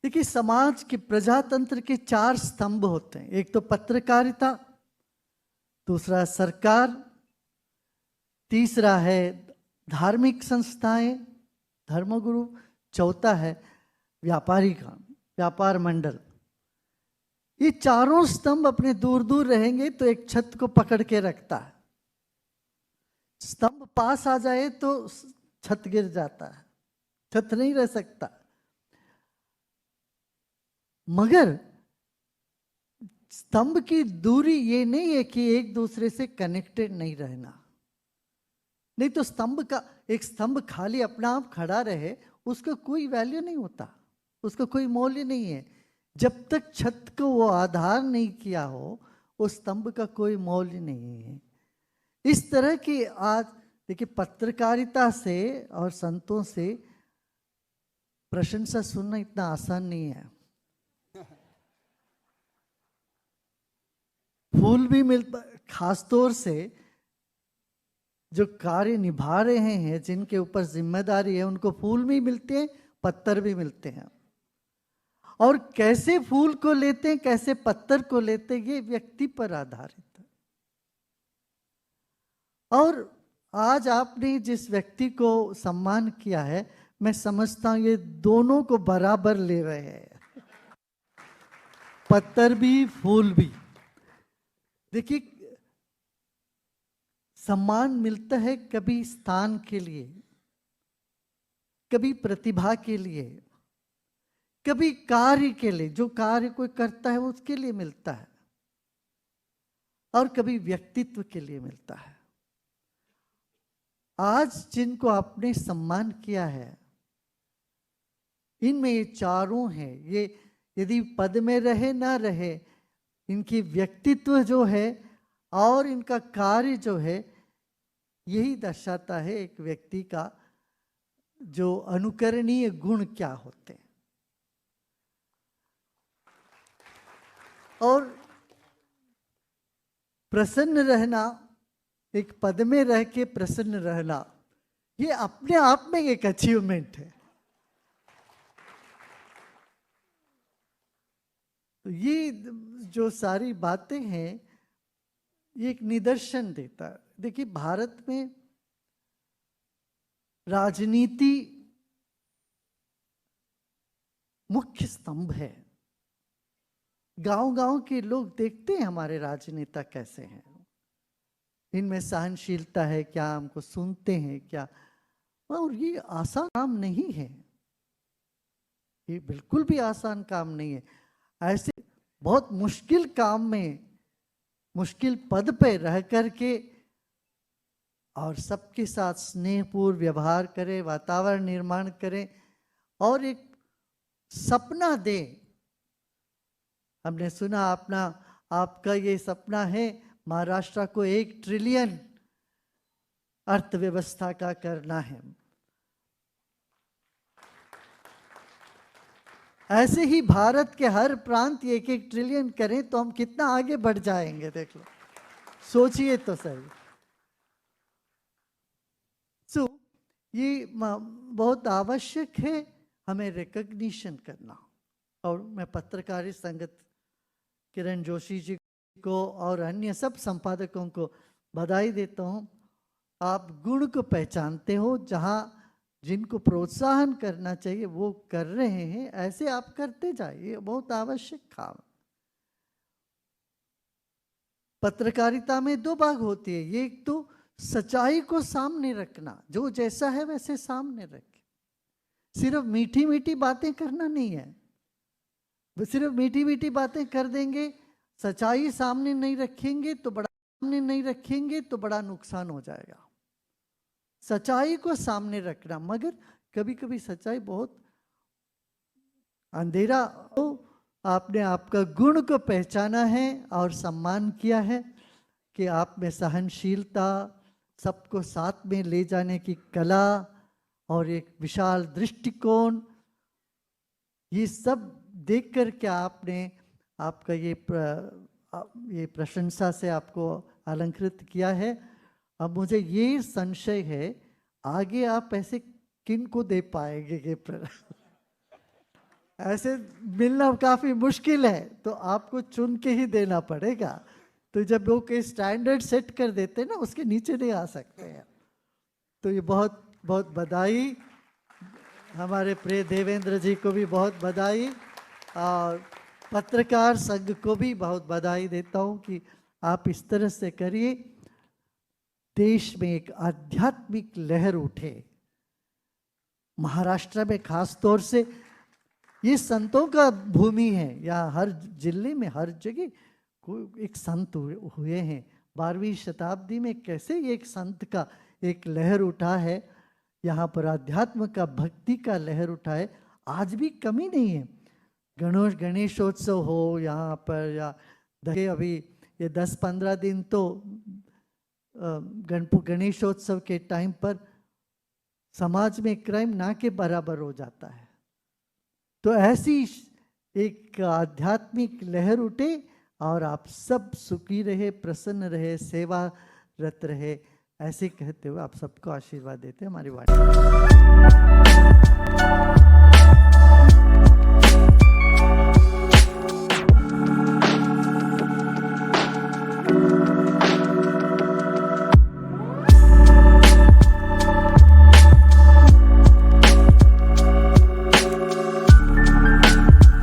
देखिए, समाज के प्रजातंत्र के 4 स्तंभ होते हैं। एक तो पत्रकारिता, दूसरा सरकार, तीसरा है धार्मिक संस्थाएं, धर्मगुरु, चौथा है व्यापारिका, व्यापार मंडल। ये चारों स्तंभ अपने दूर दूर रहेंगे तो एक छत को पकड़ के रखता है। स्तंभ पास आ जाए तो छत गिर जाता है, छत नहीं रह सकता। मगर स्तंभ की दूरी ये नहीं है कि एक दूसरे से कनेक्टेड नहीं रहना। नहीं तो एक स्तंभ खाली अपना आप खड़ा रहे, उसका कोई वैल्यू नहीं होता, उसका कोई मूल्य नहीं है। जब तक छत को वो आधार नहीं किया हो, उस स्तंभ का कोई मूल्य नहीं है। इस तरह की आज देखिए, पत्रकारिता से और संतों से प्रशंसा सुनना इतना आसान नहीं है। फूल भी मिलता, खासतौर से जो कार्य निभा रहे हैं, जिनके ऊपर जिम्मेदारी है, उनको फूल भी मिलते हैं, पत्थर भी मिलते हैं। और कैसे फूल को लेते हैं, कैसे पत्थर को लेते हैं, ये व्यक्ति पर आधारित है। और आज आपने जिस व्यक्ति को सम्मान किया है, मैं समझता हूं ये दोनों को बराबर ले रहे हैं, पत्थर भी फूल भी। देखिए, सम्मान मिलता है कभी स्थान के लिए, कभी प्रतिभा के लिए, कभी कार्य के लिए, जो कार्य कोई करता है उसके लिए मिलता है, और कभी व्यक्तित्व के लिए मिलता है। आज जिनको आपने सम्मान किया है, इनमें ये चारों हैं। ये यदि पद में रहे ना रहे, इनकी व्यक्तित्व जो है और इनका कार्य जो है, यही दर्शाता है एक व्यक्ति का जो अनुकरणीय गुण क्या होते हैं। और प्रसन्न रहना, एक पद में रह के प्रसन्न रहना, ये अपने आप में एक अचीवमेंट है। तो ये जो सारी बातें हैं, ये एक निदर्शन देता है। देखिए, भारत में राजनीति मुख्य स्तंभ है। गांव-गांव के लोग देखते हैं हमारे राजनेता कैसे हैं, इनमें सहनशीलता है क्या, हमको सुनते हैं क्या। और ये आसान काम नहीं है, ये बिल्कुल भी आसान काम नहीं है। ऐसे बहुत मुश्किल काम में, मुश्किल पद पे रह करके और सबके साथ स्नेहपूर्ण व्यवहार करें, वातावरण निर्माण करें और एक सपना दें। हमने सुना आपका ये सपना है महाराष्ट्र को 1 ट्रिलियन अर्थव्यवस्था का करना है। ऐसे ही भारत के हर प्रांत 1-1 ट्रिलियन करें तो हम कितना आगे बढ़ जाएंगे, देख लो, सोचिए तो सही। ये बहुत आवश्यक है हमें रिकॉग्निशन करना। और मैं पत्रकारिता संगत किरण जोशी जी को और अन्य सब संपादकों को बधाई देता हूँ। आप गुण को पहचानते हो, जहाँ जिनको प्रोत्साहन करना चाहिए वो कर रहे हैं, ऐसे आप करते जाइए, बहुत आवश्यक काम। पत्रकारिता में 2 भाग होती है, ये एक तो सच्चाई को सामने रखना, जो जैसा है वैसे सामने रखे। सिर्फ मीठी मीठी बातें करना नहीं है, सिर्फ मीठी मीठी बातें कर देंगे, सच्चाई सामने नहीं रखेंगे तो बड़ा नुकसान हो जाएगा। सच्चाई को सामने रखना, मगर कभी कभी सच्चाई बहुत अंधेरा। तो आपने आपका गुण को पहचाना है और सम्मान किया है कि आप में सहनशीलता, सबको साथ में ले जाने की कला और एक विशाल दृष्टिकोण, ये सब देख कर के आपने आपका ये प्रशंसा से आपको अलंकृत किया है। अब मुझे ये संशय है, आगे आप ऐसे किन को दे पाएंगे ये ऐसे मिलना काफी मुश्किल है, तो आपको चुन के ही देना पड़ेगा। तो जब वो कोई स्टैंडर्ड सेट कर देते हैं ना, उसके नीचे नहीं आ सकते हैं। तो ये बहुत बहुत बधाई, हमारे प्रिय देवेंद्र जी को भी बहुत बधाई, और पत्रकार संघ को भी बहुत बधाई देता हूँ कि आप इस तरह से करिए, देश में एक आध्यात्मिक लहर उठे। महाराष्ट्र में खास तौर से ये संतों का भूमि है, यहाँ हर जिले में हर जगह कोई एक संत हुए हैं। 12वीं शताब्दी में कैसे एक संत का एक लहर उठा है, यहाँ पर अध्यात्म का, भक्ति का लहर उठा है। आज भी कमी नहीं है। गणेशोत्सव हो यहाँ पर, या अभी ये 10-15 दिन तो गणेशोत्सव के टाइम पर समाज में क्राइम ना के बराबर हो जाता है। तो ऐसी एक आध्यात्मिक लहर उठे और आप सब सुखी रहे, प्रसन्न रहे, सेवारत रहे, ऐसे कहते हुए आप सबको आशीर्वाद देते हैं हमारी वाणी।